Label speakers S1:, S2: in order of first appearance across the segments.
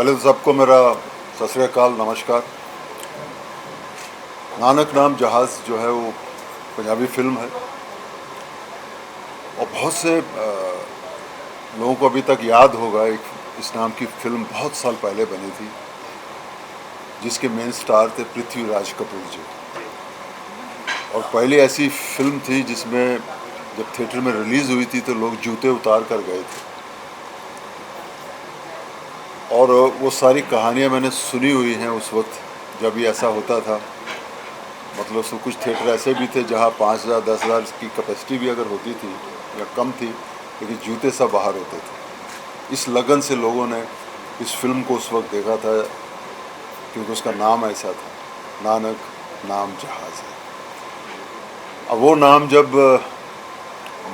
S1: पहले तो सबको मेरा सत श्री अकाल, नमस्कार। नानक नाम जहाज़ जो है वो पंजाबी फिल्म है और बहुत से लोगों को अभी तक याद होगा। एक इस नाम की फिल्म बहुत साल पहले बनी थी जिसके मेन स्टार थे पृथ्वीराज कपूर जी। और पहली ऐसी फिल्म थी जिसमें जब थिएटर में रिलीज़ हुई थी तो लोग जूते उतार कर गए थे। और वो सारी कहानियाँ मैंने सुनी हुई हैं उस वक्त जब ये ऐसा होता था। मतलब सब कुछ थिएटर ऐसे भी थे जहाँ 5,000 10,000 की कैपेसिटी भी अगर होती थी या कम थी, लेकिन जूते सब बाहर होते थे। इस लगन से लोगों ने इस फिल्म को उस वक्त देखा था क्योंकि उसका नाम ऐसा था, नानक नाम जहाज़ है। अब वो नाम जब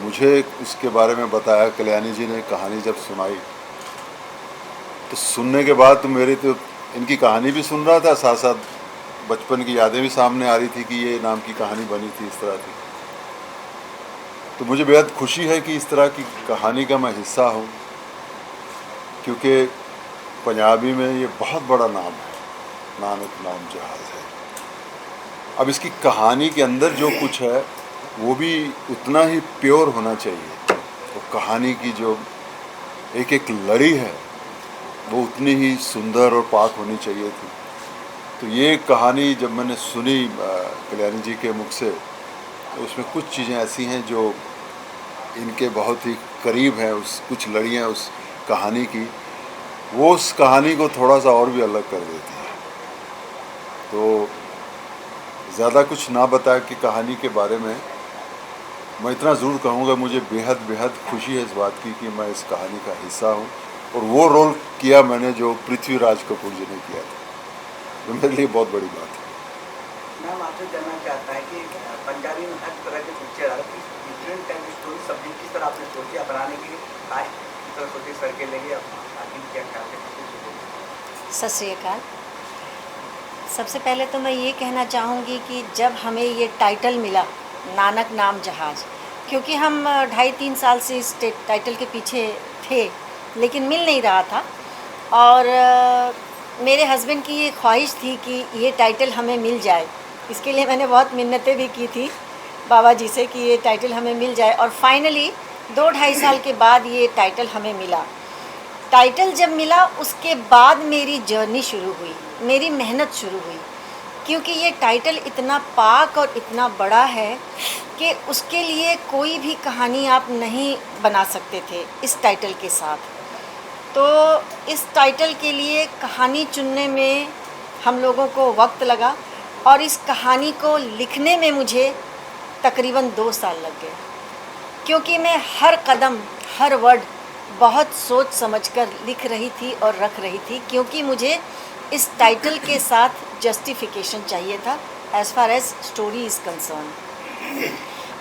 S1: मुझे उसके बारे में बताया, कल्याणी जी ने कहानी जब सुनाई, तो सुनने के बाद तो मेरी तो इनकी कहानी भी सुन रहा था, साथ साथ बचपन की यादें भी सामने आ रही थी कि ये नाम की कहानी बनी थी इस तरह की। तो मुझे बेहद खुशी है कि इस तरह की कहानी का मैं हिस्सा हूँ, क्योंकि पंजाबी में ये बहुत बड़ा नाम है, नानक नाम जहाज़ है। अब इसकी कहानी के अंदर जो कुछ है वो भी उतना ही प्योर होना चाहिए। तो कहानी की जो एक एक लड़ी है वो उतनी ही सुंदर और पाक होनी चाहिए थी। तो ये कहानी जब मैंने सुनी कल्याणी जी के मुख से, तो उसमें कुछ चीज़ें ऐसी हैं जो इनके बहुत ही करीब हैं। उस कुछ लड़ियाँ उस कहानी की, वो उस कहानी को थोड़ा सा और भी अलग कर देती है। तो ज़्यादा कुछ ना बता कि कहानी के बारे में मैं इतना ज़रूर कहूँगा, मुझे बेहद बेहद खुशी है इस बात की कि मैं इस कहानी का हिस्सा हूँ। और वो रोल किया मैंने जो पृथ्वीराज कपूर जी ने किया था, जो मेरे लिए बहुत बड़ी बात है।
S2: मैम आपसे जानना चाहता है कि पंजाबी में हर तरह के पिक्चर आ रही है, डिफरेंट टाइप की स्टोरी सब्जेक्ट किस तरह आपने सोची बनाने के लिए, आज किस तरह सोचे सर के लेंगे आगे क्या ख्याल है?
S3: सत श्री अकाल। सबसे पहले तो मैं ये कहना चाहूँगी कि जब हमें ये टाइटल मिला नानक नाम जहाज़, क्योंकि हम 2.5-3 साल से इस टाइटल के पीछे थे लेकिन मिल नहीं रहा था। और मेरे हस्बैंड की ये ख्वाहिश थी कि ये टाइटल हमें मिल जाए। इसके लिए मैंने बहुत मिन्नतें भी की थी बाबा जी से कि ये टाइटल हमें मिल जाए, और फाइनली 2-2.5 साल के बाद ये टाइटल हमें मिला। टाइटल जब मिला उसके बाद मेरी जर्नी शुरू हुई, मेरी मेहनत शुरू हुई, क्योंकि ये टाइटल इतना पाक और इतना बड़ा है कि उसके लिए कोई भी कहानी आप नहीं बना सकते थे इस टाइटल के साथ। तो इस टाइटल के लिए कहानी चुनने में हम लोगों को वक्त लगा, और इस कहानी को लिखने में मुझे तकरीबन 2 साल लग गए, क्योंकि मैं हर कदम हर वर्ड बहुत सोच समझकर लिख रही थी और रख रही थी, क्योंकि मुझे इस टाइटल के साथ जस्टिफिकेशन चाहिए था as far as story is concern.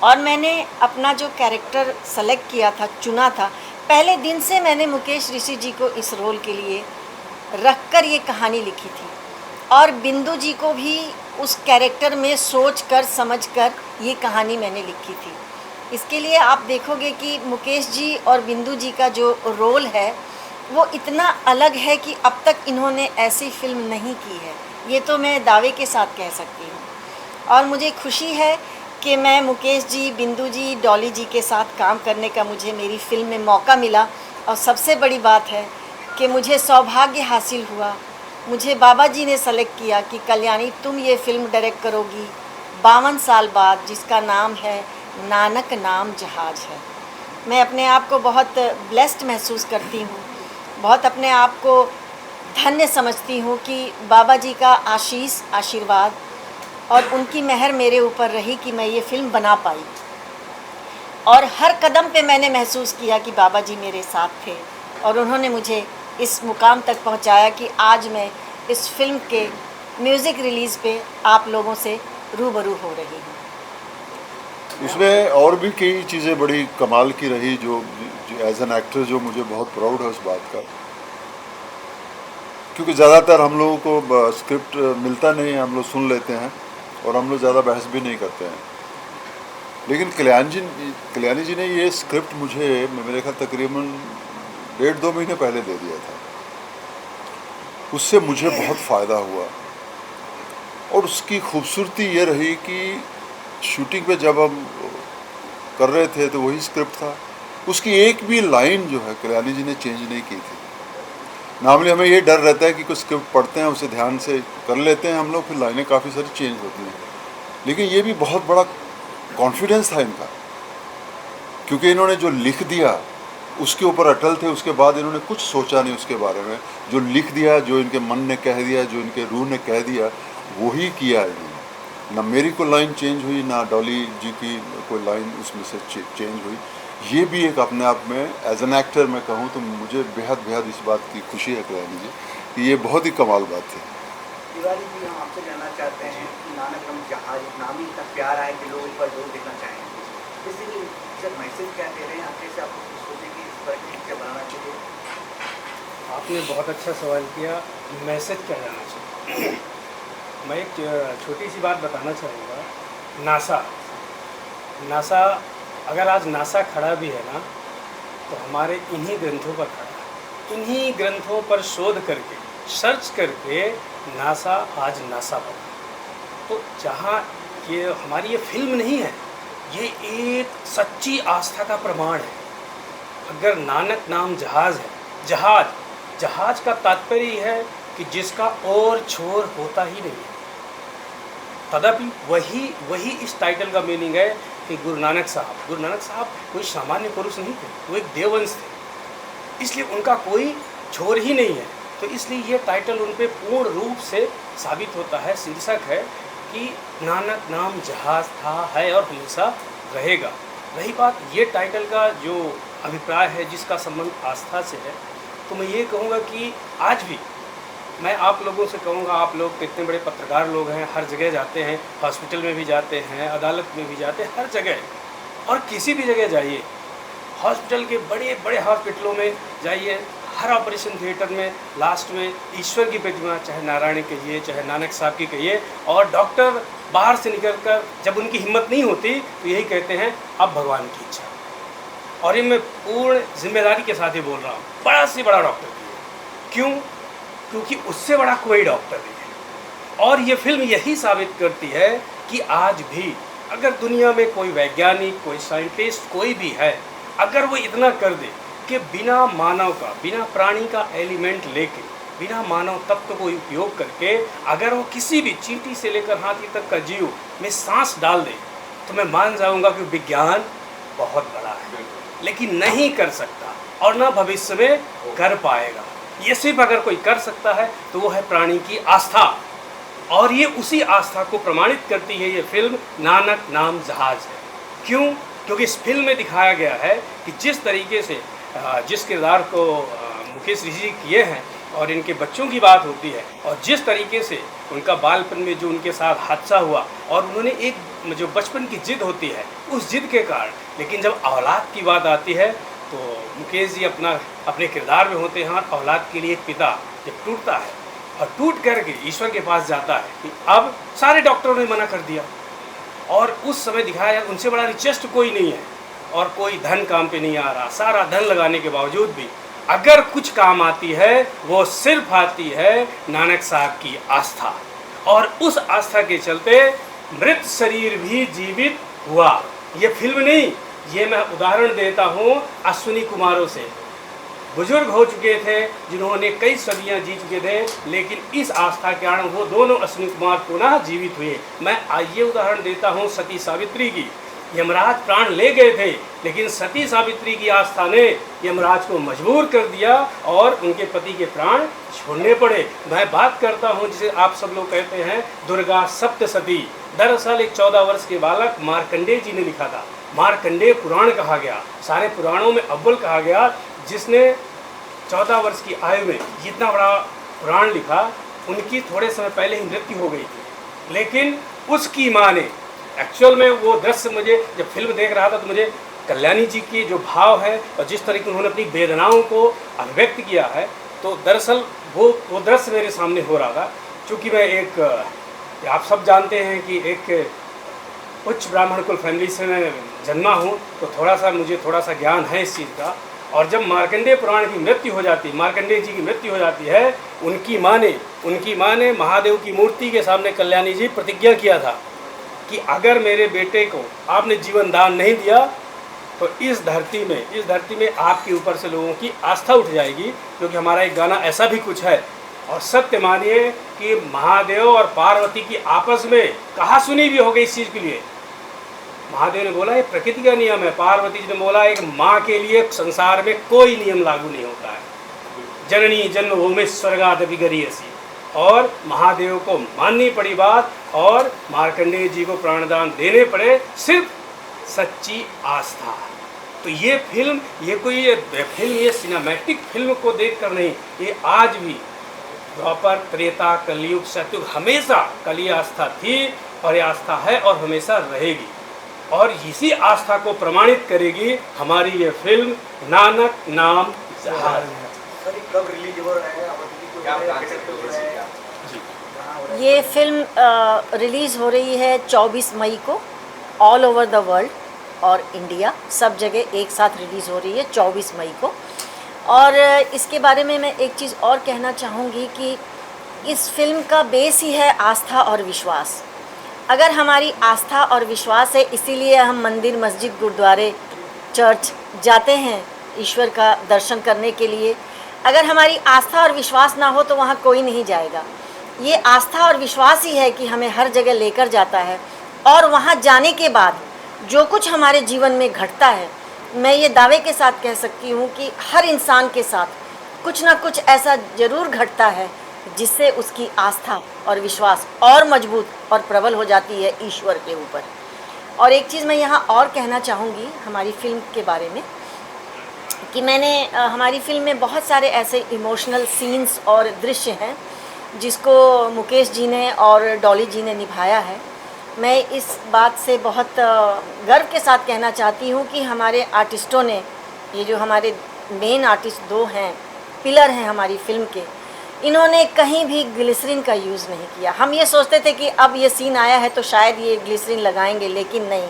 S3: और मैंने अपना जो कैरेक्टर सेलेक्ट किया था, चुना था, पहले दिन से मैंने मुकेश ऋषि जी को इस रोल के लिए रख कर ये कहानी लिखी थी, और बिंदु जी को भी उस कैरेक्टर में सोच कर समझ कर ये कहानी मैंने लिखी थी। इसके लिए आप देखोगे कि मुकेश जी और बिंदु जी का जो रोल है वो इतना अलग है कि अब तक इन्होंने ऐसी फिल्म नहीं की है, ये तो मैं दावे के साथ कह सकती हूँ। और मुझे खुशी है कि मैं मुकेश जी, बिंदु जी, डॉली जी के साथ काम करने का मुझे मेरी फिल्म में मौका मिला। और सबसे बड़ी बात है कि मुझे सौभाग्य हासिल हुआ, मुझे बाबा जी ने सेलेक्ट किया कि कल्याणी तुम ये फिल्म डायरेक्ट करोगी 52 साल बाद, जिसका नाम है नानक नाम जहाज़ है। मैं अपने आप को बहुत ब्लेस्ड महसूस करती हूँ, बहुत अपने आप को धन्य समझती हूँ कि बाबा जी का आशीष, आशीर्वाद और उनकी मेहर मेरे ऊपर रही कि मैं ये फ़िल्म बना पाई। और हर कदम पे मैंने महसूस किया कि बाबा जी मेरे साथ थे और उन्होंने मुझे इस मुकाम तक पहुँचाया कि आज मैं इस फिल्म के म्यूज़िक रिलीज़ पे आप लोगों से रूबरू हो रही हूँ।
S1: उसमें और भी कई चीज़ें बड़ी कमाल की रही, जो एज एन एक्टर जो मुझे बहुत प्राउड है उस बात का, क्योंकि ज़्यादातर हम लोगों को स्क्रिप्ट मिलता नहीं है, हम लोग सुन लेते हैं और हम लोग ज़्यादा बहस भी नहीं करते हैं। लेकिन कल्याणी जी ने ये स्क्रिप्ट मुझे मेरे ख्याल तकरीबन 1.5-2 महीने पहले दे दिया था। उससे मुझे बहुत फ़ायदा हुआ। और उसकी खूबसूरती ये रही कि शूटिंग पे जब हम कर रहे थे तो वही स्क्रिप्ट था, उसकी एक भी लाइन जो है कल्याणी जी ने चेंज नहीं की थी। नॉर्मली हमें ये डर रहता है कि कुछ स्क्रिप्ट पढ़ते हैं, उसे ध्यान से कर लेते हैं हम लोग, फिर लाइनें काफ़ी सारी चेंज होती हैं। लेकिन ये भी बहुत बड़ा कॉन्फिडेंस था इनका, क्योंकि इन्होंने जो लिख दिया उसके ऊपर अटल थे। उसके बाद इन्होंने कुछ सोचा नहीं उसके बारे में, जो लिख दिया, जो इनके मन ने कह दिया, जो इनके रूह ने कह दिया, वही किया इन्होंने। ना मेरी कोई लाइन चेंज हुई, ना डॉली जी की कोई लाइन उसमें से चेंज हुई। ये भी एक अपने आप में एज एन एक्टर मैं कहूँ तो मुझे बेहद बेहद इस बात की खुशी है कल्याणी जी कि ये बहुत ही कमाल बात थी।
S2: तिवारी जी, हम आपसे जानना चाहते हैं कि नानक नाम जहाज नाम ही इतना प्यारा है कि लोग इस पर जोर देना चाहेंगे, इसलिए सर मैसेज क्या दे रहे हैं, आप कैसे आप सोचे कि इस पर पिक्चर बनाना चाहिए?
S4: आपने बहुत अच्छा सवाल किया, मैसेज क्या जाना चाहिए। मैं एक छोटी सी बात बताना चाहूँगा। नासा अगर आज नासा खड़ा भी है ना, तो हमारे इन्हीं ग्रंथों पर खड़ा है। इन्हीं ग्रंथों पर शोध करके, सर्च करके नासा आज नासा बना। तो जहाँ ये हमारी ये फिल्म नहीं है, ये एक सच्ची आस्था का प्रमाण है। अगर नानक नाम जहाज़ है, जहाज का तात्पर्य है कि जिसका और छोर होता ही नहीं है। तदपि वही इस टाइटल का मीनिंग है कि गुरु नानक साहब कोई सामान्य पुरुष नहीं थे, वो एक देववंश थे, इसलिए उनका कोई छोर ही नहीं है। तो इसलिए ये टाइटल उन पे पूर्ण रूप से साबित होता है, शीर्षक है कि नानक नाम जहाज था, है और हमेशा रहेगा। रही बात ये टाइटल का जो अभिप्राय है, जिसका संबंध आस्था से है, तो मैं ये कहूँगा कि आज भी मैं आप लोगों से कहूँगा, आप लोग कितने बड़े पत्रकार लोग हैं, हर जगह जाते हैं, हॉस्पिटल में भी जाते हैं, अदालत में भी जाते हैं, हर जगह और किसी भी जगह जाइए, हॉस्पिटल के बड़े बड़े हॉस्पिटलों में जाइए, हर ऑपरेशन थिएटर में लास्ट में ईश्वर की प्रतिमा, चाहे नारायण कहिए, चाहे नानक साहब की कहिए, और डॉक्टर बाहर से निकलकर जब उनकी हिम्मत नहीं होती तो यही कहते हैं अब भगवान की इच्छा। और ये मैं पूर्ण जिम्मेदारी के साथ ही बोल रहा हूँ, बड़ा से बड़ा डॉक्टर की। क्यों? क्योंकि उससे बड़ा कोई डॉक्टर नहीं है। और ये फिल्म यही साबित करती है कि आज भी अगर दुनिया में कोई वैज्ञानिक, कोई साइंटिस्ट, कोई भी है, अगर वो इतना कर दे कि बिना मानव का, बिना प्राणी का एलिमेंट लेके, बिना मानव तत्व को उपयोग करके अगर वो किसी भी चींटी से लेकर हाथी तक का जीव में सांस डाल दे, तो मैं मान जाऊंगा कि विज्ञान बहुत बड़ा है, लेकिन नहीं कर सकता और ना भविष्य में कर पाएगा। ये सिर्फ अगर कोई कर सकता है तो वो है प्राणी की आस्था, और ये उसी आस्था को प्रमाणित करती है ये फिल्म नानक नाम जहाज है। क्यों? क्योंकि इस फिल्म में दिखाया गया है कि जिस तरीके से जिस किरदार को मुकेश ऋषि किए हैं और इनके बच्चों की बात होती है, और जिस तरीके से उनका बालपन में जो उनके साथ हादसा हुआ, और उन्होंने एक जो बचपन की जिद होती है उस जिद के कारण, लेकिन जब औलाद की बात आती है तो मुकेश जी अपने किरदार में होते हैं, और औलाद के लिए एक पिता जब टूटता है और टूट करके ईश्वर के पास जाता है कि अब सारे डॉक्टरों ने मना कर दिया, और उस समय दिखाया उनसे बड़ा रिचेस्ट कोई नहीं है और कोई धन काम पे नहीं आ रहा, सारा धन लगाने के बावजूद भी अगर कुछ काम आती है वो सिर्फ आती है नानक साहब की आस्था, और उस आस्था के चलते मृत शरीर भी जीवित हुआ। ये फिल्म नहीं, ये मैं उदाहरण देता हूँ अश्विनी कुमारों से। बुजुर्ग हो चुके थे जिन्होंने कई सदियां जी चुके थे, लेकिन इस आस्था के कारण वो दोनों अश्विनी कुमार पुनः जीवित हुए। मैं आइए उदाहरण देता हूँ सती सावित्री की। यमराज प्राण ले गए थे, लेकिन सती सावित्री की आस्था ने यमराज को मजबूर कर दिया और उनके पति के प्राण छोड़ने पड़े। मैं बात करता हूँ जिसे आप सब लोग कहते हैं दुर्गा सप्तसती। दरअसल एक 14 वर्ष के बालक मार्कंडेय जी ने लिखा था। मार्कंडेय पुराण कहा गया, सारे पुराणों में अव्वल कहा गया, जिसने 14 वर्ष की आयु में जितना बड़ा पुराण लिखा। उनकी थोड़े समय पहले ही मृत्यु हो गई थी, लेकिन उसकी माँ ने एक्चुअल में वो दृश्य, मुझे जब फिल्म देख रहा था तो मुझे कल्याणी जी की जो भाव है और जिस तरीके उन्होंने अपनी वेदनाओं को अभिव्यक्त किया है, तो दरअसल वो दृश्य मेरे सामने हो रहा था। चूँकि मैं आप सब जानते हैं कि एक उच्च ब्राह्मण कुल फैमिली से मैं जन्मा हूँ, तो मुझे थोड़ा सा ज्ञान है इस चीज़ का। और जब मार्कंडेय पुराण की मृत्यु हो जाती, मार्कंडेय जी की मृत्यु हो जाती है, उनकी माँ ने महादेव की मूर्ति के सामने कल्याणी जी प्रतिज्ञा किया था कि अगर मेरे बेटे को आपने जीवन दान नहीं दिया तो इस धरती में आपके ऊपर से लोगों की आस्था उठ जाएगी। क्योंकि हमारा एक गाना ऐसा भी कुछ है, और सत्य मानिए कि महादेव और पार्वती की आपस में कहा सुनी भी हो गई इस चीज़ के लिए। महादेव ने बोला ये प्रकृति का नियम है, पार्वती जी ने बोला एक माँ के लिए संसार में कोई नियम लागू नहीं होता है, जननी जन्मभूमि स्वर्गादपि गरीयसी। और महादेव को माननी पड़ी बात और मार्कंडेय जी को प्राणदान देने पड़े, सिर्फ सच्ची आस्था। तो ये फिल्म ये सिनेमैटिक फिल्म को देखकर नहीं, ये आज भी द्वापर त्रेता कलयुग सतयुग हमेशा कली आस्था थी और ये आस्था है और हमेशा रहेगी, और इसी आस्था को प्रमाणित करेगी हमारी ये फिल्म नानक नाम जहाज।
S2: सर कब रिलीज हो रहा है? क्या प्लान है?
S3: ये फिल्म रिलीज़ हो रही है 24 मई को ऑल ओवर द वर्ल्ड और इंडिया सब जगह एक साथ रिलीज़ हो रही है 24 मई को। और इसके बारे में मैं एक चीज़ और कहना चाहूँगी कि इस फिल्म का बेस ही है आस्था और विश्वास। अगर हमारी आस्था और विश्वास है, इसीलिए हम मंदिर मस्जिद गुरुद्वारे चर्च जाते हैं ईश्वर का दर्शन करने के लिए। अगर हमारी आस्था और विश्वास ना हो तो वहाँ कोई नहीं जाएगा। ये आस्था और विश्वास ही है कि हमें हर जगह लेकर जाता है, और वहाँ जाने के बाद जो कुछ हमारे जीवन में घटता है, मैं ये दावे के साथ कह सकती हूँ कि हर इंसान के साथ कुछ ना कुछ ऐसा ज़रूर घटता है जिससे उसकी आस्था और विश्वास और मजबूत और प्रबल हो जाती है ईश्वर के ऊपर। और एक चीज़ मैं यहाँ और कहना चाहूँगी हमारी फिल्म के बारे में कि हमारी फिल्म में बहुत सारे ऐसे इमोशनल सीन्स और दृश्य हैं जिसको मुकेश जी ने और डॉली जी ने निभाया है। मैं इस बात से बहुत गर्व के साथ कहना चाहती हूँ कि हमारे आर्टिस्टों ने, ये जो हमारे मेन आर्टिस्ट दो हैं, पिलर हैं हमारी फिल्म के, इन्होंने कहीं भी ग्लिसरीन का यूज़ नहीं किया। हम ये सोचते थे कि अब ये सीन आया है तो शायद ये ग्लिसरीन लगाएंगे, लेकिन नहीं,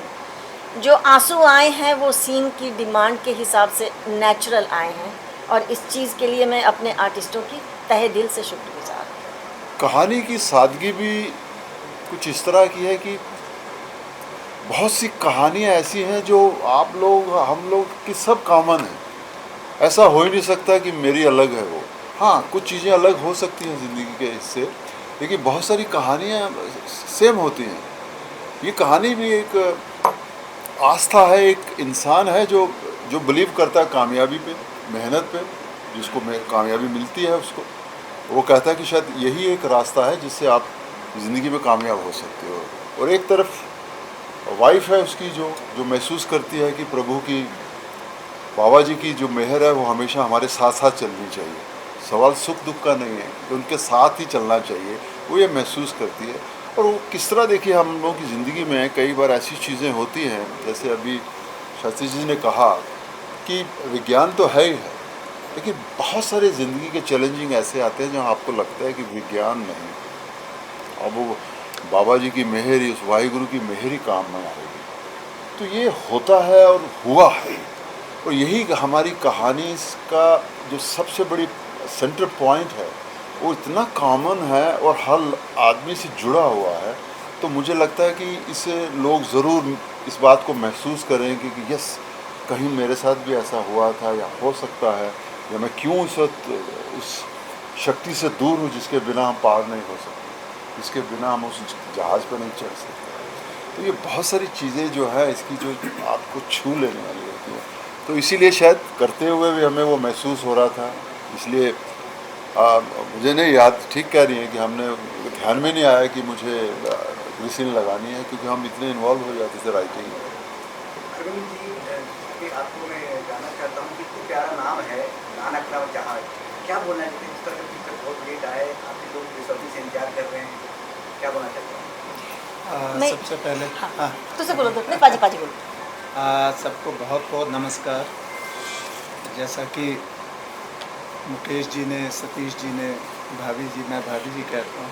S3: जो आंसू आए हैं वो सीन की डिमांड के हिसाब से नेचुरल आए हैं, और इस चीज़ के लिए मैं अपने आर्टिस्टों की तहे दिल से शुक्रगुजार हूँ।
S1: कहानी की सादगी भी कुछ इस तरह की है कि बहुत सी कहानियाँ ऐसी हैं जो आप लोग हम लोग की सब कॉमन है। ऐसा हो ही नहीं सकता कि मेरी अलग है वो। हाँ, कुछ चीज़ें अलग हो सकती हैं ज़िंदगी के इससे, लेकिन बहुत सारी कहानियाँ सेम होती हैं। ये कहानी भी एक आस्था है, एक इंसान है जो बिलीव करता है कामयाबी पे, मेहनत पे, जिसको कामयाबी मिलती है उसको वो कहता है कि शायद यही एक रास्ता है जिससे आप ज़िंदगी में कामयाब हो सकते हो। और एक तरफ वाइफ है उसकी जो महसूस करती है कि प्रभु की, बाबा जी की जो मेहर है वो हमेशा हमारे साथ साथ चलनी चाहिए। सवाल सुख दुख का नहीं है कि उनके साथ ही चलना चाहिए, वो ये महसूस करती है। और वो किस तरह, देखिए हम लोगों की ज़िंदगी में कई बार ऐसी चीज़ें होती हैं, जैसे अभी शास्त्री जी ने कहा कि विज्ञान तो है ही है, लेकिन बहुत सारे ज़िंदगी के चैलेंजिंग ऐसे आते हैं जहाँ आपको लगता है कि विज्ञान नहीं, अब वो बाबा जी की मेहर ही, उस वाहिगुरु की मेहर ही काम में आएगी। तो ये होता है और हुआ है, और यही हमारी कहानी का जो सबसे बड़ी सेंटर पॉइंट है वो इतना कॉमन है और हर आदमी से जुड़ा हुआ है। तो मुझे लगता है कि इसे लोग ज़रूर इस बात को महसूस करेंगे कि यस, कहीं मेरे साथ भी ऐसा हुआ था या हो सकता है, या मैं क्यों इस वक्त उस शक्ति से दूर हूँ जिसके बिना हम पार नहीं हो सकते, जिसके बिना हम उस जहाज़ पर नहीं चढ़ सकते। तो ये बहुत सारी चीज़ें जो है इसकी जो आपको छू लेने वाली होती है। तो इसीलिए शायद करते हुए भी हमें वो महसूस हो रहा था। इसलिए मुझे नहीं याद, ठीक कह रही हैं कि हमने ध्यान में नहीं आया कि मुझे ग्लिसरीन लगानी है, क्योंकि हम इतने इन्वॉल्व हो जाते थे राइटिंग में।
S2: अरविंद जी कि आपको मैं जानना चाहता हूँ कि इतना प्यारा नाम है नानक नाम जहाज, क्या बोलना चाहते हैं? इस तरह का पिक्चर बहुत लेट आए, आपके लोग बेसब्री से इंतजार कर रहे हैं, क्या बोलना चाहते हैं?
S5: सबसे पहले
S3: हाँ, तुझसे बोलो, तो पाजी बोलो।
S5: सबको बहुत बहुत नमस्कार। जैसा कि मुकेश जी ने, सतीश जी ने, भाभी जी, मैं भाभी जी कहता हूँ,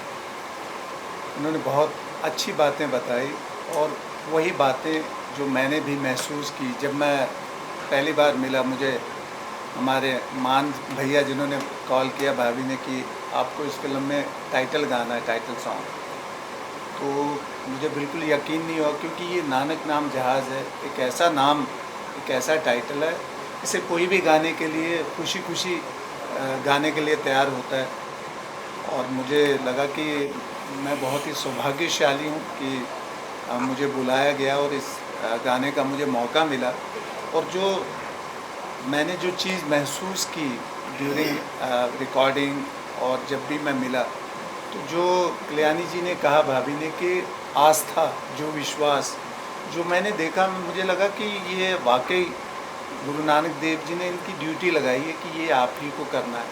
S5: उन्होंने बहुत अच्छी बातें बताई, और वही बातें जो मैंने भी महसूस की जब मैं पहली बार मिला। मुझे हमारे मान भैया जिन्होंने कॉल किया भाभी ने कि आपको इस फिल्म में टाइटल गाना है, टाइटल सॉन्ग, तो मुझे बिल्कुल यकीन नहीं हुआ क्योंकि ये नानक नाम जहाज़ है, एक ऐसा नाम, एक ऐसा टाइटल है, इसे कोई भी गाने के लिए खुशी खुशी गाने के लिए तैयार होता है। और मुझे लगा कि मैं बहुत ही सौभाग्यशाली हूँ कि मुझे बुलाया गया और इस गाने का मुझे मौका मिला। और जो मैंने जो चीज़ महसूस की ड्यूरिंग रिकॉर्डिंग और जब भी मैं मिला, तो जो कल्याणी जी ने कहा भाभी ने कि आस्था, जो विश्वास, जो मैंने देखा, मुझे लगा कि ये वाकई गुरु नानक देव जी ने इनकी ड्यूटी लगाई है कि ये आप ही को करना है,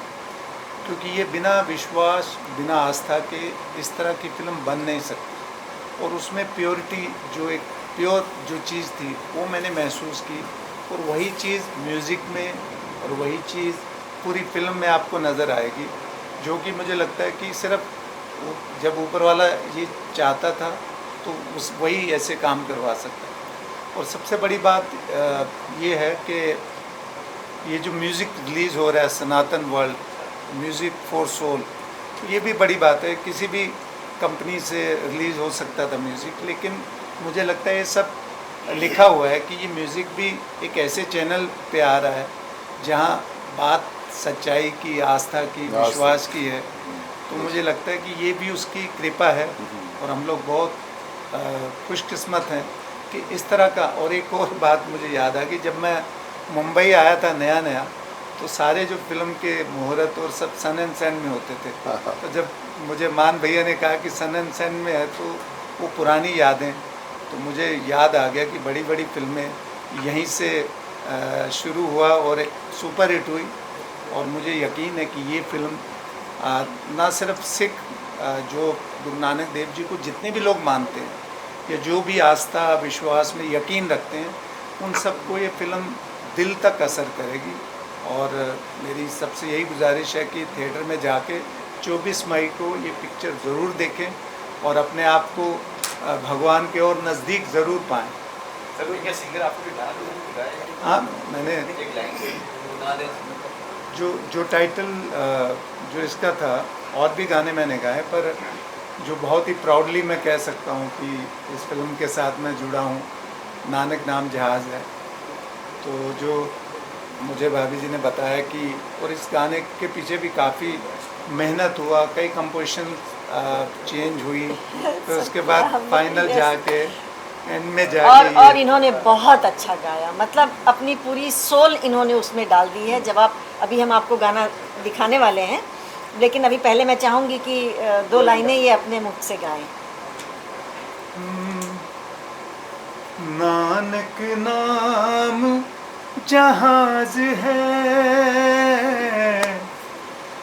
S5: क्योंकि ये बिना विश्वास, बिना आस्था के इस तरह की फिल्म बन नहीं सकती। और उसमें प्योरिटी, जो एक प्योर जो चीज़ थी, वो मैंने महसूस की। और वही चीज़ म्यूज़िक में और वही चीज़ पूरी फिल्म में आपको नज़र आएगी, जो कि मुझे लगता है कि सिर्फ जब ऊपर वाला ये चाहता था तो उस वही ऐसे काम करवा सकता है। और सबसे बड़ी बात ये है कि ये जो म्यूज़िक रिलीज़ हो रहा है, सनातन वर्ल्ड म्यूज़िक फॉर सोल, तो ये भी बड़ी बात है। किसी भी कंपनी से रिलीज़ हो सकता था म्यूज़िक, लेकिन मुझे लगता है ये सब लिखा हुआ है कि ये म्यूज़िक भी एक ऐसे चैनल पे आ रहा है जहाँ बात सच्चाई की, आस्था की, विश्वास की है। तो मुझे लगता है कि ये भी उसकी कृपा है और हम लोग बहुत खुशकिस्मत हैं कि इस तरह का। और एक और बात मुझे याद आ गई, जब मैं मुंबई आया था नया नया, तो सारे जो फिल्म के मुहूर्त और सब सन एंड सैन में होते थे। तो जब मुझे मान भैया ने कहा कि सन एंड सैन में है, तो वो पुरानी यादें, तो मुझे याद आ गया कि बड़ी बड़ी फिल्में यहीं से शुरू हुआ और सुपर हिट हुई। और मुझे यकीन है कि ये फिल्म ना सिर्फ सिख जो गुरु नानक देव जी को जितने भी लोग मानते हैं या जो भी आस्था विश्वास में यकीन रखते हैं, उन सबको ये फिल्म दिल तक असर करेगी। और मेरी सबसे यही गुजारिश है कि थिएटर में जाके 24 मई को ये पिक्चर ज़रूर देखें और अपने आप को भगवान के और नज़दीक ज़रूर पाएँ।
S2: सर ये सिंगर आपको गिटार
S5: हाँ, मैंने
S2: एक लाइन
S5: जो टाइटल जो इसका था, और भी गाने मैंने गाए, पर जो बहुत ही प्राउडली मैं कह सकता हूँ कि इस फिल्म के साथ मैं जुड़ा हूँ, नानक नाम जहाज़ है। तो जो मुझे भाभी जी ने बताया कि, और इस गाने के पीछे भी काफ़ी मेहनत हुआ, कई कंपोजिशन चेंज हुई, तो उसके बाद फाइनल जाके एंड में जाके
S3: और इन्होंने बहुत अच्छा गाया, मतलब अपनी पूरी सोल इन्होंने उसमें डाल दी है। जब आप अभी हम आपको गाना दिखाने वाले हैं, लेकिन अभी पहले मैं चाहूँगी कि 2 लाइनें ये अपने मुख से गाएं।
S5: नानक नाम जहाज है,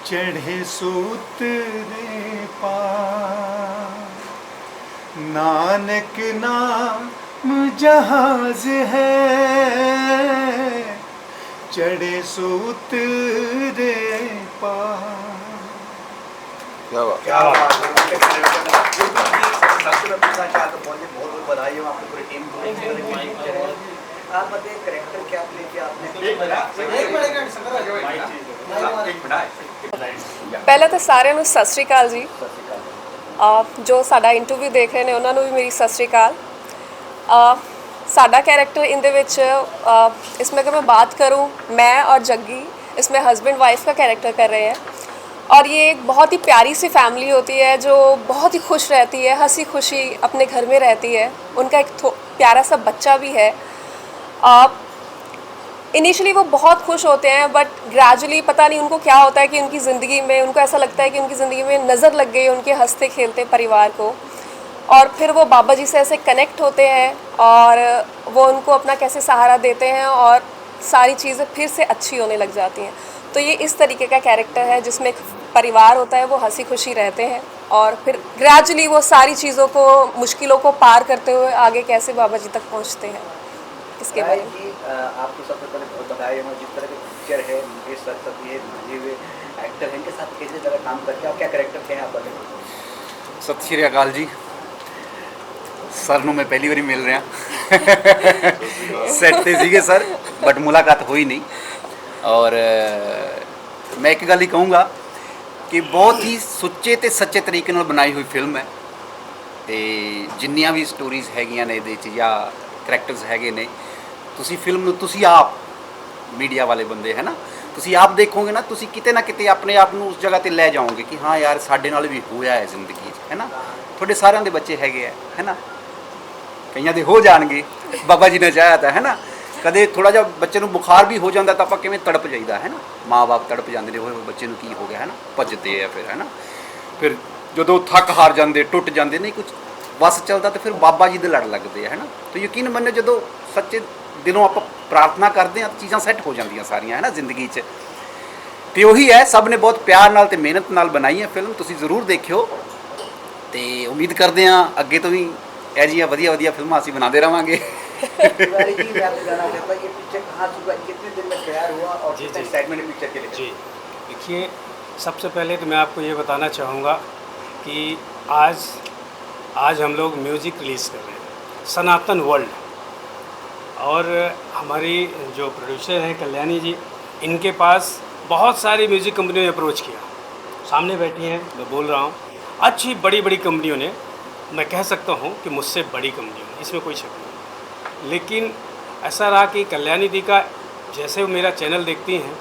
S5: चढ़े सो उतरे पार। नानक नाम जहाज है, चढ़े सो उतरे पार।
S1: क्या बात।
S2: क्या बात सबसे मैं पूछना चाहता हूँ, बहुत बहुत बधाई हो आपकी पूरी टीम को। आप बताइए कैरेक्टर क्या प्ले किया आपने?
S6: ਪਹਿਲਾਂ ਤਾਂ ਸਾਰਿਆਂ ਨੂੰ ਸਤਿ ਸ਼੍ਰੀ ਅਕਾਲ ਜੀ। ਜੋ ਸਾਡਾ ਇੰਟਰਵਿਊ ਦੇਖ ਰਹੇ ਨੇ ਉਹਨਾਂ ਨੂੰ ਵੀ ਮੇਰੀ ਸਤਿ ਸ਼੍ਰੀ ਅਕਾਲ। साडा कैरेक्टर इन दे विच इसमें अगर मैं बात करूं, मैं और जग्गी इसमें हस्बैंड वाइफ का कैरेक्टर कर रहे हैं। और ये एक बहुत ही प्यारी सी फैमिली होती है जो बहुत ही खुश रहती है, हंसी खुशी अपने घर में रहती है। उनका एक प्यारा सा बच्चा भी है। इनिशियली वो बहुत खुश होते हैं, बट ग्रेजुअली पता नहीं उनको क्या होता है कि उनकी ज़िंदगी में, उनको ऐसा लगता है कि उनकी ज़िंदगी में नज़र लग गई उनके हंसते खेलते परिवार को। और फिर वो बाबा जी से ऐसे कनेक्ट होते हैं और वो उनको अपना कैसे सहारा देते हैं और सारी चीज़ें फिर से अच्छी होने लग जाती हैं। तो ये इस तरीके का कैरेक्टर है जिसमें एक परिवार होता है, वो हंसी खुशी रहते हैं और फिर ग्रेजुअली वो सारी चीज़ों को, मुश्किलों को पार करते हुए आगे कैसे बाबा जी तक पहुँचते हैं, इसके बारे में।
S2: आपको सबसे पहले बहुत बधाई हो। जिस तरह के पिक्चर है, मुकेश सरस्वती है, भाजी हुए एक्टर हैं, इनके साथ कैसे तरह काम करके आप क्या कैरेक्टर थे आप बताइए।
S7: सत श्री अकाल जी। सर ਨੂੰ ਮੈਂ ਪਹਿਲੀ ਵਾਰੀ ਮਿਲ ਰਿਹਾ। ਸੈੱਟ ਤੇ ਸੀਗੇ ਸਰ, ਬਟ ਮੁਲਾਕਾਤ ਹੋਈ ਨਹੀਂ। ਔਰ ਮੈਂ ਇੱਕ ਗੱਲ ਹੀ ਕਹੂੰਗਾ ਕਿ ਬਹੁਤ ਹੀ ਸੁੱਚੇ ਤੇ ਸੱਚੇ ਤਰੀਕੇ ਨਾਲ ਬਣਾਈ ਹੋਈ ਫਿਲਮ ਹੈ ਤੇ ਜਿੰਨੀਆਂ ਵੀ ਸਟੋਰੀਜ਼ ਹੈਗੀਆਂ ਨੇ ਇਹਦੇ 'ਚ ਜਾਂ ਕਰੈਕਟਰਸ ਹੈਗੇ ਨੇ, ਤੁਸੀਂ ਫਿਲਮ ਨੂੰ ਤੁਸੀਂ ਆਪ ਮੀਡੀਆ ਵਾਲੇ ਬੰਦੇ ਹੈ ਨਾ, ਤੁਸੀਂ ਆਪ ਦੇਖੋਗੇ ਨਾ, ਤੁਸੀਂ ਕਿਤੇ ਨਾ ਕਿਤੇ ਆਪਣੇ ਆਪ ਨੂੰ ਉਸ ਜਗ੍ਹਾ ਤੇ ਲੈ ਜਾਓਗੇ ਕਿ ਹਾਂ ਯਾਰ ਸਾਡੇ ਨਾਲ ਵੀ ਹੋਇਆ ਹੈ ਜ਼ਿੰਦਗੀ 'ਚ, ਹੈ ਨਾ। ਤੁਹਾਡੇ ਸਾਰਿਆਂ ਦੇ ਬੱਚੇ ਹੈਗੇ ਹੈ ਨਾ, ਕਈਆਂ ਦੇ ਹੋ ਜਾਣਗੇ, ਬਾਬਾ ਜੀ ਨੇ ਚਾਹਿਆ ਤਾਂ, ਹੈ ਨਾ। ਕਦੇ ਥੋੜਾ ਜਿਹਾ ਬੱਚੇ ਨੂੰ ਬੁਖਾਰ ਵੀ ਹੋ ਜਾਂਦਾ ਤਾਂ ਆਪਾਂ ਕਿਵੇਂ ਤੜਪ ਜਾਈਦਾ, ਹੈ ਨਾ। ਮਾਂ-ਬਾਪ ਤੜਪ ਜਾਂਦੇ ਨੇ, ਹੋਏ ਬੱਚੇ ਨੂੰ ਕੀ ਹੋ ਗਿਆ, ਹੈ ਨਾ, ਭੱਜਦੇ ਆ ਫਿਰ, ਹੈ ਨਾ। ਫਿਰ ਜਦੋਂ ਥੱਕ ਹਾਰ ਜਾਂਦੇ, ਟੁੱਟ ਜਾਂਦੇ, ਨਹੀਂ ਕੁਝ ਵਸ ਚੱਲਦਾ ਤਾਂ ਫਿਰ ਬਾਬਾ ਜੀ ਦੇ ਲੜ ਲੱਗਦੇ ਆ, ਹੈ ਨਾ। ਤਾਂ ਯਕੀਨ ਮੰਨੋ ਜਦੋਂ ਸੱਚੇ ਦਿਲੋਂ ਆਪਾਂ ਪ੍ਰਾਰਥਨਾ ਕਰਦੇ ਹਾਂ ਚੀਜ਼ਾਂ ਸੈੱਟ ਹੋ ਜਾਂਦੀਆਂ ਸਾਰੀਆਂ, ਹੈ ਨਾ, ਜ਼ਿੰਦਗੀ 'ਚ। ਤੇ ਉਹੀ ਹੈ, ਸਭ ਨੇ ਬਹੁਤ ਪਿਆਰ ਨਾਲ ਤੇ ਮਿਹਨਤ ਨਾਲ ਬਣਾਈ ਹੈ ਫਿਲਮ, ਤੁਸੀਂ ਜ਼ਰੂਰ ਦੇਖਿਓ ਤੇ ਉਮੀਦ ਕਰਦੇ ਹਾਂ ਅੱਗੇ ਤੋਂ ਵੀ ਇਹ ਜਿਹੀਆਂ ਵਧੀਆ ਵਧੀਆ ਫਿल्मां ਅਸੀਂ बनाते रहेंगे।
S2: तिवारी जी, मैं आपसे जानना चाहता हूँ ये पिक्चर कहाँ शुरू हुआ, कितने दिन में तैयार हुआ और
S4: जी,
S2: कितना
S4: जी।
S2: एक्साइटमेंट है पिक्चर के लिए?
S4: जी, देखिए, सबसे पहले तो मैं आपको ये बताना चाहूँगा कि आज हम लोग म्यूज़िक रिलीज़ कर रहे हैं, सनातन वर्ल्ड। और हमारी जो प्रोड्यूसर हैं कल्याणी जी, इनके पास बहुत सारी म्यूज़िक कंपनियों ने अप्रोच किया, सामने बैठी हैं, मैं बोल रहा हूँ, अच्छी बड़ी बड़ी कंपनियों ने, मैं कह सकता हूँ कि मुझसे बड़ी कंपनियों ने, इसमें कोई शक नहीं। लेकिन ऐसा रहा कि कल्याणी दी का, जैसे वो मेरा चैनल देखती हैं,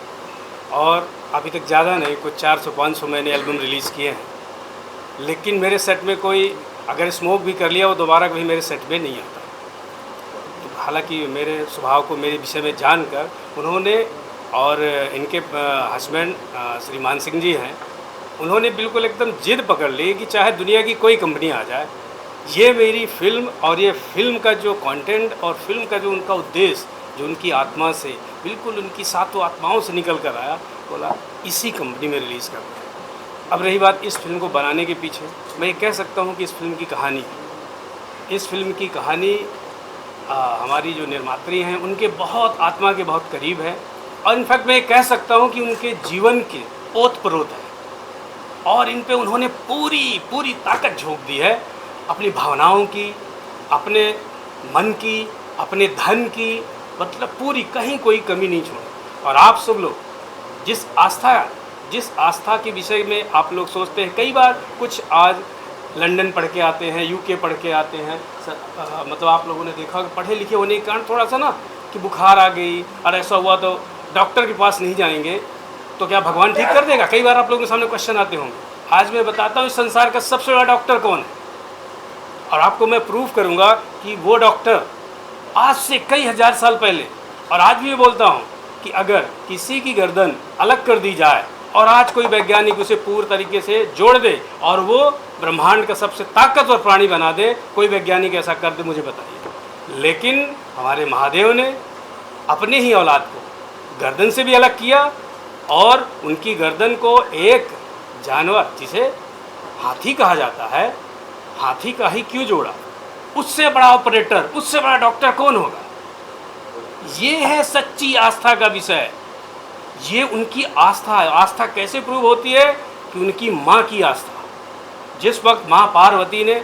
S4: और अभी तक ज़्यादा नहीं, कुछ 400-500 मैंने एल्बम रिलीज़ किए हैं, लेकिन मेरे सेट में कोई अगर स्मोक भी कर लिया वो दोबारा कभी मेरे सेट में नहीं आता। तो हालांकि मेरे स्वभाव को, मेरे विषय में जानकर उन्होंने, और इनके हस्बैंड श्री मान सिंह जी हैं, उन्होंने बिल्कुल एकदम जिद पकड़ ली कि चाहे दुनिया की कोई कंपनी आ जाए, ये मेरी फिल्म और ये फिल्म का जो कंटेंट और फिल्म का जो उनका उद्देश्य, जो उनकी आत्मा से, बिल्कुल उनकी सातों आत्माओं से निकल कर आया, बोला इसी कंपनी में रिलीज़ करना है। अब रही बात इस फिल्म को बनाने के पीछे, मैं ये कह सकता हूँ कि इस फिल्म की कहानी, इस फिल्म की कहानी हमारी जो निर्मात्री हैं उनके बहुत आत्मा के बहुत करीब है, और इनफैक्ट मैं ये कह सकता हूँ कि उनके जीवन के ओत प्रोत है, और इन पे उन्होंने पूरी ताकत झोंक दी है, अपनी भावनाओं की, अपने मन की, अपने धन की, मतलब पूरी, कहीं कोई कमी नहीं छोड़ी। और आप सब लोग जिस आस्था के विषय में आप लोग सोचते हैं, कई बार कुछ आज लंदन पढ़ के आते हैं, यूके पढ़ के आते हैं, मतलब आप लोगों ने देखा कि पढ़े लिखे होने के कारण थोड़ा सा ना कि बुखार आ गई और ऐसा हुआ तो डॉक्टर के पास नहीं जाएंगे तो क्या भगवान ठीक कर देगा? कई बार आप लोगों के सामने क्वेश्चन आते होंगे। आज मैं बताता हूँ इस संसार का सबसे बड़ा डॉक्टर कौन है, और आपको मैं प्रूव करूँगा कि वो डॉक्टर आज से कई हज़ार साल पहले, और आज भी मैं बोलता हूँ कि अगर किसी की गर्दन अलग कर दी जाए और आज कोई वैज्ञानिक उसे पूर्ण तरीके से जोड़ दे और वो ब्रह्मांड का सबसे ताकतवर प्राणी बना दे, कोई वैज्ञानिक ऐसा कर दे, मुझे बताइए। लेकिन हमारे महादेव ने अपने ही औलाद को गर्दन से भी अलग किया, और उनकी गर्दन को एक जानवर जिसे हाथी कहा जाता है, हाथी का ही क्यों जोड़ा? उससे बड़ा ऑपरेटर, उससे बड़ा डॉक्टर कौन होगा? ये है सच्ची आस्था का विषय। ये उनकी आस्था है। आस्था कैसे प्रूव होती है? कि उनकी माँ की आस्था। जिस वक्त माँ पार्वती ने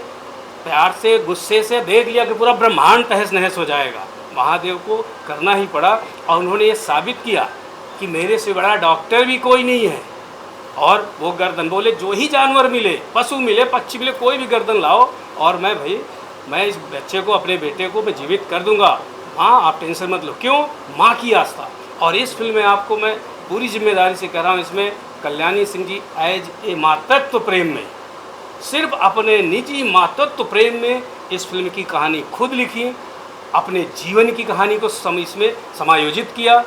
S4: प्यार से, गुस्से से देख लिया कि पूरा ब्रह्मांड तहस नहस हो जाएगा, महादेव को करना ही पड़ा, और उन्होंने ये साबित किया कि मेरे से बड़ा डॉक्टर भी कोई नहीं है। और वो गर्दन, बोले जो ही जानवर मिले, पशु मिले, पक्षी मिले, कोई भी गर्दन लाओ, और मैं इस बच्चे को, अपने बेटे को मैं जीवित कर दूंगा। हाँ, आप टेंशन मत लो। क्यों? माँ की आस्था। और इस फिल्म में आपको मैं पूरी जिम्मेदारी से कह रहा हूँ, इसमें कल्याणी सिंह जी एज ए मातृत्व प्रेम में, सिर्फ अपने निजी मातृत्व प्रेम में इस फिल्म की कहानी खुद लिखी, अपने जीवन की कहानी को इसमें समायोजित किया,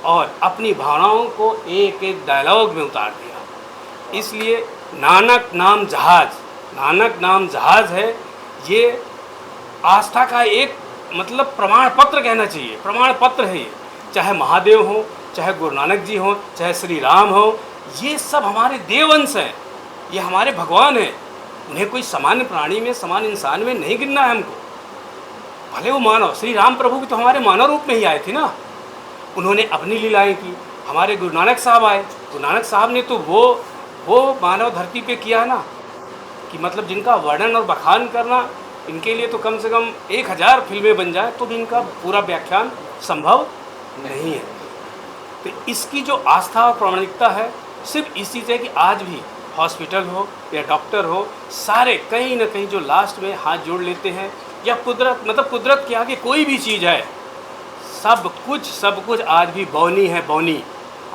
S4: और अपनी भावनाओं को एक एक डायलॉग में उतार दिया। इसलिए नानक नाम जहाज है। ये आस्था का एक मतलब प्रमाण पत्र कहना चाहिए, प्रमाण पत्र है ये। चाहे महादेव हो, चाहे गुरु नानक जी हो, चाहे श्री राम हो, ये सब हमारे देवंश हैं, ये हमारे भगवान हैं। उन्हें कोई सामान्य प्राणी में, सामान्य इंसान में नहीं गिनना है हमको। भले वो मानव, श्री राम प्रभु भी तो हमारे मानव रूप में ही आए थे ना। उन्होंने अपनी लीलाएं की। हमारे गुरु नानक साहब आए, गुरु नानक साहब ने तो वो मानव धरती पे किया है ना, कि मतलब जिनका वर्णन और बखान करना, इनके लिए तो कम से कम 1000 फिल्में बन जाए तो भी इनका पूरा व्याख्यान संभव नहीं है। तो इसकी जो आस्था और प्रामाणिकता है सिर्फ इसी से कि आज भी हॉस्पिटल हो या डॉक्टर हो, सारे कहीं ना कहीं जो लास्ट में हाथ जोड़ लेते हैं, या कुदरत, मतलब कुदरत के आगे कोई भी चीज़ है, सब कुछ आज भी बौनी है, बौनी।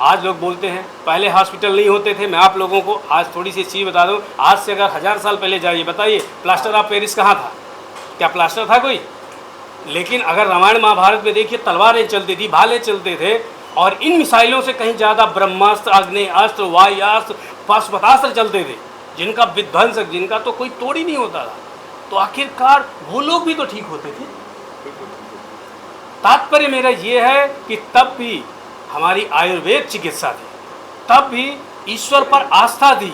S4: आज लोग बोलते हैं पहले हॉस्पिटल नहीं होते थे। मैं आप लोगों को आज थोड़ी सी चीज़ बता दूं, आज से अगर 1000 साल पहले जाइए, बताइए प्लास्टर ऑफ पेरिस कहाँ था? क्या प्लास्टर था कोई? लेकिन अगर रामायण महाभारत में देखिए, तलवारें चलती थी, भाले चलते थे, और इन मिसाइलों से कहीं ज़्यादा ब्रह्मास्त्र, आग्नेयास्त्र, वायुयास्त्र, पाशुपतास्त्र चलते थे, जिनका विध्वंसक, जिनका तो कोई तोड़ ही नहीं होता था। तो आखिरकार वो लोग भी तो ठीक होते थे। तात्पर्य मेरा ये है कि तब भी हमारी आयुर्वेद चिकित्सा थी, तब भी ईश्वर पर आस्था थी।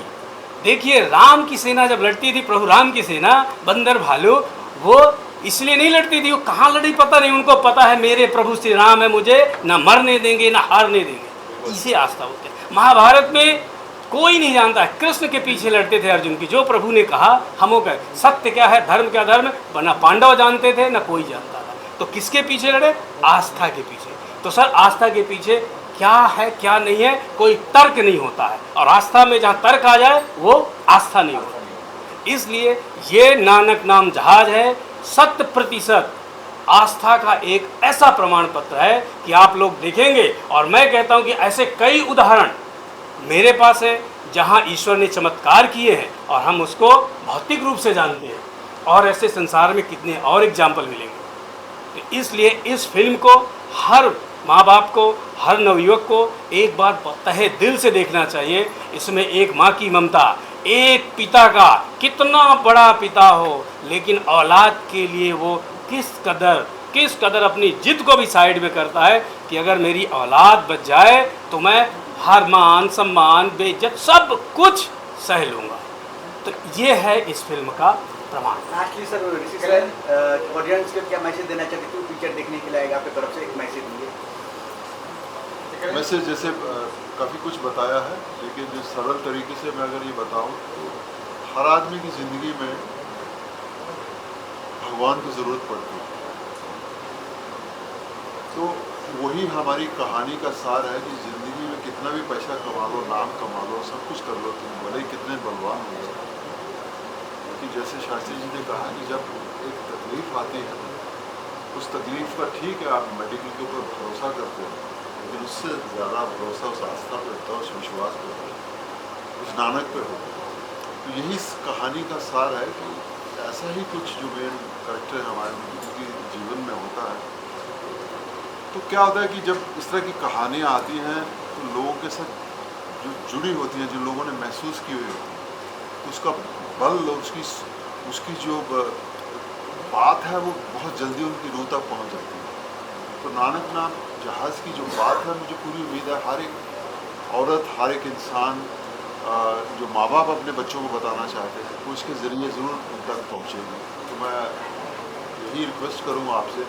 S4: देखिए राम की सेना जब लड़ती थी, प्रभु राम की सेना, बंदर भालू, वो इसलिए नहीं लड़ती थी, वो कहाँ लड़ी पता नहीं, उनको पता है मेरे प्रभु श्री राम है, मुझे ना मरने देंगे ना हारने देंगे, इसे आस्था होती है। महाभारत में कोई नहीं जानता है, कृष्ण के पीछे लड़ते थे अर्जुन की, जो प्रभु ने कहा हम वो कहे, सत्य क्या है, धर्म क्या धर्म, ना पांडव जानते थे ना कोई जानता था। तो किसके पीछे लड़े? आस्था के पीछे। तो सर आस्था के पीछे क्या है क्या नहीं है, कोई तर्क नहीं होता है, और आस्था में जहाँ तर्क आ जाए वो आस्था नहीं होती। इसलिए ये नानक नाम जहाज है 100% आस्था का एक ऐसा प्रमाण पत्र है कि आप लोग देखेंगे, और मैं कहता हूँ कि ऐसे कई उदाहरण मेरे पास है जहाँ ईश्वर ने चमत्कार किए हैं और हम उसको भौतिक रूप से जानते हैं, और ऐसे संसार में कितने और एग्जाम्पल मिलेंगे। तो इसलिए इस फिल्म को हर माँ बाप को, हर नवयुवक को एक बार तहे दिल से देखना चाहिए। इसमें एक माँ की ममता, एक पिता का, कितना बड़ा पिता हो लेकिन औलाद के लिए वो किस कदर अपनी जिद को भी साइड में करता है कि अगर मेरी औलाद बच जाए तो मैं हर मान सम्मान बेइज्जत सब कुछ सह लूँगा। तो ये है इस फिल्म का प्रमाण।
S2: लास्टली सर, ऋषि सर ऑडियंस को क्या मैसेज देना चाहते, क्यों पिक्चर देखने के लिए आएगा, आपकी तरफ से एक मैसेज दीजिए।
S1: मैसेज जैसे काफ़ी कुछ बताया है, लेकिन जो सरल तरीके से मैं अगर ये बताऊं तो हर आदमी की ज़िंदगी में भगवान की ज़रूरत पड़ती है। तो वही हमारी कहानी का सार है कि ज़िंदगी में कितना भी पैसा कमा लो, नाम कमा लो, सब कुछ कर लो, तुम भले ही कितने बलवान हो जाओ, कि जैसे शास्त्री जी ने कहा कि जब एक तकलीफ आती है, उस तकलीफ का ठीक है आप मेडिकल के ऊपर भरोसा करते हो, लेकिन उससे ज़्यादा भरोसा उस आस्था पर होता है, उस विश्वास पर होता है, उस नानक पर होता है। तो यही इस कहानी का सार है कि ऐसा ही कुछ जो मेन करेक्टर हमारे जीवन में होता है। तो क्या होता है कि जब इस तरह की कहानियाँ आती हैं तो लोगों के साथ जो जुड़ी होती हैं, जिन लोगों ने महसूस की हुई होती है, तो उसका बल, उसकी जो बात है वो बहुत जल्दी उनकी रूह तक पहुँच जाती है। तो नानक नाम जहाज़ की जो बात है, मुझे पूरी उम्मीद है हर एक औरत, हर एक इंसान, जो माँ बाप अपने बच्चों को बताना चाहते हैं, वो इसके ज़रिए ज़रूर उन तक पहुँचेगी। तो मैं यही रिक्वेस्ट करूँगा आपसे,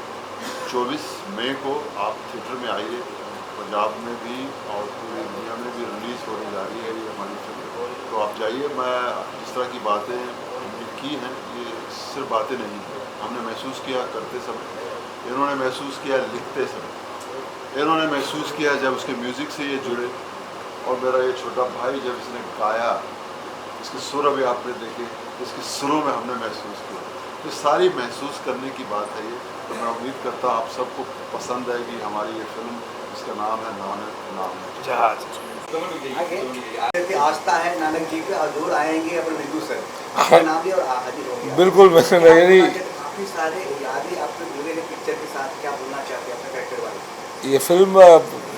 S1: 24 मई को आप थिएटर में आइए। पंजाब में भी और पूरी दुनिया में भी रिलीज़ होने जा रही है ये हमारी फिल्म, तो आप जाइए। मैं जिस तरह की बातें हमने की हैं, ये सिर्फ बातें नहीं हैं, हमने महसूस किया करते समय, इन्होंने महसूस किया लिखते समय, इन्होंने महसूस किया जब उसके म्यूज़िक से ये जुड़े, और मेरा ये छोटा भाई जब इसने गाया, इसके सुर अभी आपने देखे, इसके सुरों में हमने महसूस किया। तो सारी महसूस करने की बात है ये। तो मैं उम्मीद करता हूँ आप सबको पसंद आएगी हमारी ये फिल्म, जिसका नाम है नानक नाम
S4: जहाज।
S2: आगे आस्था है नानक जी के, और दूर आएंगे अपने बिल्कुल सर, आपका नाम भी और हाजिर हो गया।
S8: बिल्कुल, मैं यही
S2: काफ़ी सारे यादें आपके जुड़े हैं पिक्चर के साथ, क्या बोलना चाहते हैं अपने कैरेक्टर वाले?
S8: ये फिल्म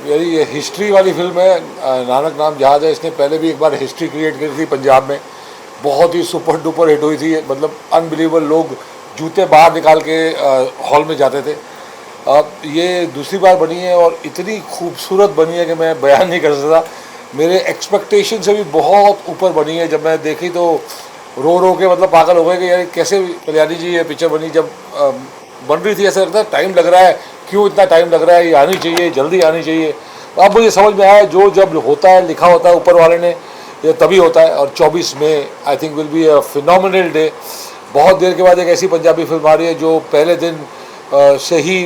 S8: मेरी ये हिस्ट्री वाली फिल्म है। नानक नाम जहाज है, इसने पहले भी एक बार हिस्ट्री क्रिएट करी थी पंजाब में, बहुत ही सुपर डुपर हिट हुई थी, मतलब अनबिलीवेबल, लोग जूते बाहर निकाल के हॉल में जाते थे। अब ये दूसरी बार बनी है और इतनी खूबसूरत बनी है कि मैं बयान नहीं कर सकता। मेरे एक्सपेक्टेशन से भी बहुत ऊपर बनी है। जब मैं देखी तो रो के मतलब पागल हो गए कि यार कैसे कल्याणी जी ये पिक्चर बनी। जब बन रही थी ऐसा लगता है टाइम लग रहा है, क्यों इतना टाइम लग रहा है, ये आनी चाहिए, जल्दी आनी चाहिए। अब मुझे समझ में आया जो जब होता है, लिखा होता है ऊपर वाले ने, ये तभी होता है। और 24 मई I think will be a phenomenal day. बहुत देर के बाद एक ऐसी पंजाबी फिल्म आ रही है जो पहले दिन से ही,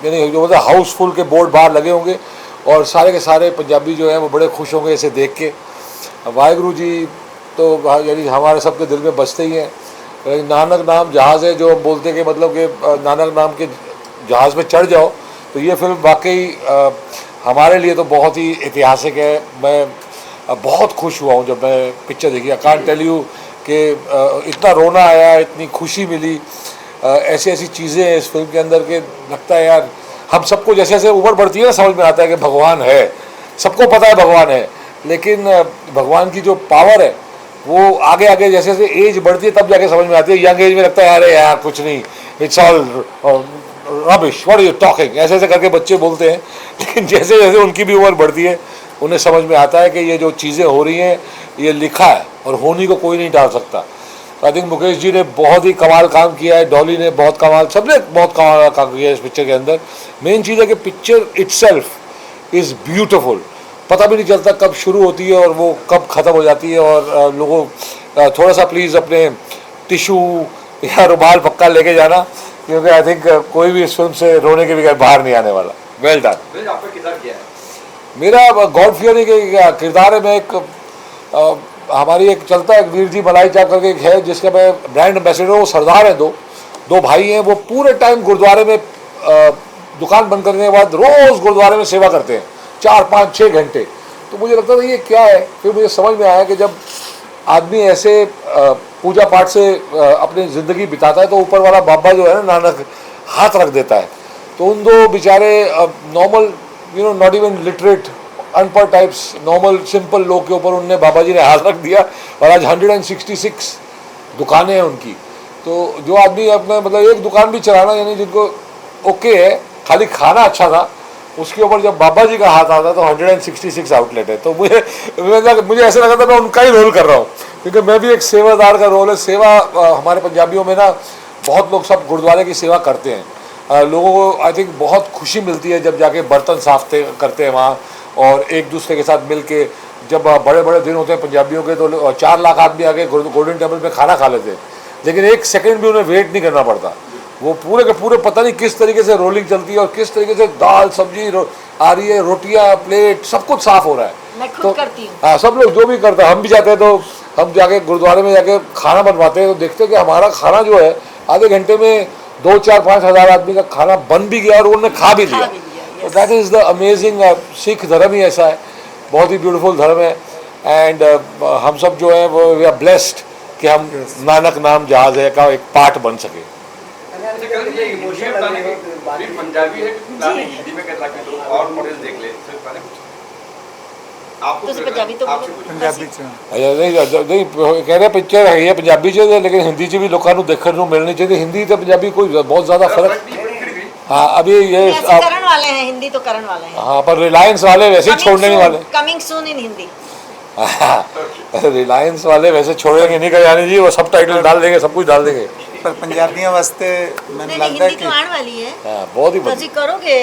S8: यानी जो मतलब हाउसफुल के बोर्ड बाहर लगे होंगे, और सारे के सारे पंजाबी जो हैं वो बड़े खुश होंगे इसे देख के। वाहिगुरु जी तो यानी हमारे सबके दिल में बसते ही हैं। नानक नाम जहाज़ है जो हम बोलते हैं कि मतलब कि नानक नाम के जहाज़ में चढ़ जाओ, तो ये फिल्म वाकई हमारे लिए तो बहुत ही ऐतिहासिक है। मैं बहुत खुश हुआ हूँ जब मैं पिक्चर देखी। आई कांट टेल यू कि इतना रोना आया, इतनी खुशी मिली, ऐसी ऐसी चीज़ें हैं इस फिल्म के अंदर के लगता है यार हम सबको जैसे जैसे उम्र बढ़ती है ना समझ में आता है कि भगवान है, सबको पता है भगवान है, लेकिन भगवान की जो पावर है वो आगे आगे जैसे जैसे एज बढ़ती है तब जाके समझ में आती है। यंग एज में लगता है अरे यार कुछ नहीं, it's all rubbish, what are you talking, ऐसे ऐसे करके बच्चे बोलते हैं। लेकिन जैसे जैसे उनकी भी उम्र बढ़ती है उन्हें समझ में आता है कि ये जो चीज़ें हो रही हैं ये लिखा है और होनी को कोई नहीं डाल सकता। आई थिंक मुकेश जी ने बहुत ही कमाल काम किया है, डॉली ने बहुत कमाल, सबने बहुत कमाल काम किया है इस पिक्चर के अंदर। मेन चीज़ है कि पिक्चर इट्सेल्फ इज़ ब्यूटीफुल, पता भी नहीं चलता कब शुरू होती है और वो कब ख़त्म हो जाती है। और लोगों थोड़ा सा प्लीज़ अपने टिशू या रुमाल पक्का लेके जाना, क्योंकि आई थिंक कोई भी इस फिल्म से रोने के बगैर बाहर नहीं आने वाला। Well done.
S7: आपका किरदार क्या है?
S8: मेरा गॉड फियरिंग के किरदार है। मैं एक हमारी एक चलता है वीर जी मलाई चाप करके एक है जिसका मैं ब्रांड एम्बेसडर हूँ। वो सरदार हैं, दो भाई हैं। वो पूरे टाइम गुरुद्वारे में दुकान बंद करने के बाद रोज़ गुरुद्वारे में सेवा करते हैं 4-5-6 घंटे। तो मुझे लगता था ये क्या है, फिर मुझे समझ में आया कि जब आदमी ऐसे पूजा पाठ से अपनी ज़िंदगी बिताता है तो ऊपर वाला बाबा जो है ना नानक हाथ रख देता है। तो उन दो बेचारे नॉर्मल नॉट इवन लिटरेट अनपढ़ टाइप्स नॉर्मल सिंपल लोग के ऊपर उनने बाबा जी ने हाथ रख दिया और आज 166 दुकानें हैं उनकी। तो जो आदमी अपना मतलब एक दुकान भी चलाना यानी जिनको ओके है, खाली खाना अच्छा था, उसके ऊपर जब बाबा जी का हाथ आता तो 166 आउटलेट है। तो मुझे ऐसा लगा था मैं उनका ही रोल कर रहा हूँ, क्योंकि मैं भी एक सेवादार का रोल है। सेवा हमारे पंजाबियों में ना बहुत लोग सब गुरुद्वारे की सेवा करते हैं। लोगों को आई थिंक बहुत खुशी मिलती है जब जाके बर्तन साफ करते हैं वहाँ, और एक दूसरे के साथ मिल के जब बड़े बड़े दिन होते हैं पंजाबियों के तो 4 लाख आदमी आके गोल्डन टेम्पल में खाना खा लेते हैं, लेकिन एक सेकंड भी उन्हें वेट नहीं करना पड़ता। वो पूरे के पूरे पता नहीं किस तरीके से रोलिंग चलती है और किस तरीके से दाल सब्जी आ रही है, रोटियां प्लेट सब कुछ साफ हो रहा है।
S3: मैं खुद
S8: तो
S3: करती हूँ।
S8: हाँ, सब लोग जो भी करते हैं, हम भी जाते हैं तो हम जाके गुरुद्वारे में जाके खाना बनवाते हैं तो देखते हैं कि हमारा खाना जो है आधे घंटे में 2-4-5 हज़ार आदमी का खाना बन भी गया और उन्होंने खा भी लिया। तो that is the amazing. Sikh धर्म ही ऐसा है, बहुत ही ब्यूटीफुल धर्म है। एंड हम सब जो है वो वी आर ब्लेस्ड कि हम नानक नाम जहाज़ है का एक पार्ट बन सके।
S7: पंजाबी है हिंदी में कर ताकि लोग और मॉडल देख ले। आपको
S3: ਤੁਸੀਂ ਪੰਜਾਬੀ ਤੋਂ ਬੋਲੋ।
S5: पंजाबी च
S8: नहीं कह रहे पिक्चर है ये पंजाबी च है, लेकिन हिंदी च भी लोगों को देखने को मिलनी चाहिए। हिंदी तो पंजाबी कोई बहुत ज़्यादा फर्क। हाँ, अभी ये
S3: ऐसे करण वाले हैं, हिंदी तो करण वाले हैं।
S8: हाँ, पर रिलायंस वाले वैसे ही छोड़ने नहीं वाले।
S3: कमिंग सून इन हिंदी।
S8: रिलायंस वाले वैसे छोड़ेंगे नहीं कल्याणी जी, वो सब टाइटल डाल देंगे, सब कुछ डाल देंगे।
S5: पर पंजाबियों वास्ते मैंने
S3: नहीं
S5: लगता है
S3: हिंदी
S5: कि
S3: तो आने वाली है।
S8: हाँ, बहुत ही
S3: तो जी करोगे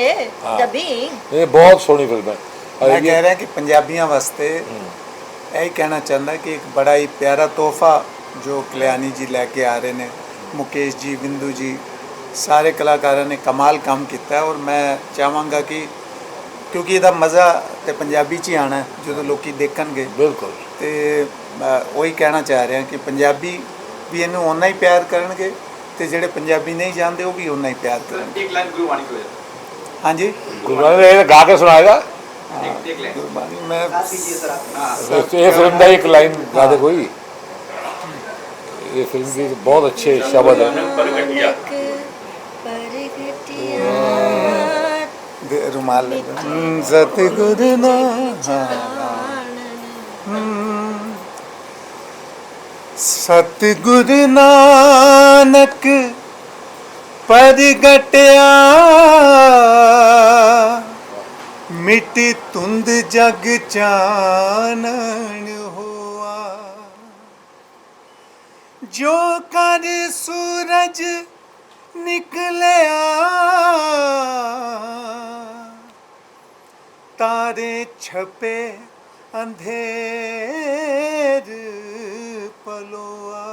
S3: डबिंग।
S8: ये बहुत सोहनी फिल्म है। और
S5: मैं
S8: ये
S5: कह रहा कि पंजाबियों वास्ते यही कहना चाहता कि एक बड़ा ही प्यारा तोहफा जो कल्याणी जी लैके आ रहे हैं, मुकेश जी, बिंदु जी, सारे कलाकारों ने कमाल काम किया है। और मैं चाहांगा कि क्योंकि ਇਹਦਾ मज़ा तो पंजाबी च ही आना है जो लोग देखणगे।
S8: बिल्कुल।
S5: तो वही कहना चाह रहा कि पंजाबी भी इनू उन्ना ही प्यार करनगे ते जेड़े पंजाबी नहीं जानते वो भी उन्ना ही प्यार करनगे।
S7: एक लाइन गुरबाणी की वजह।
S5: हाँ जी,
S8: गुरुवार ने गा के सुनाएगा।
S7: एक लाइन
S5: गुरबाणी मैं
S8: ये फिल्म का एक लाइन गा दे कोई। ये फिल्म की बहुत अच्छे शब्द है।
S5: रुमाल सतगुरु ना सतगुरु नानक परगटया मिट तुंद जग चानन हुआ जो कर सूरज निकलया तारे छपे अंधेर पलोआ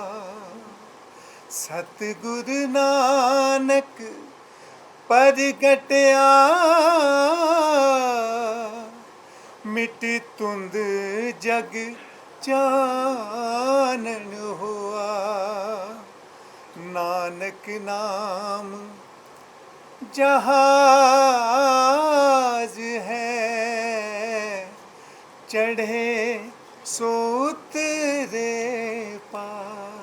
S5: सतगुरु नानक परगटया
S9: मिट तुंद जग चानन हुआ, नानक नाम जहाज है, चढ़े सो तेरे पार।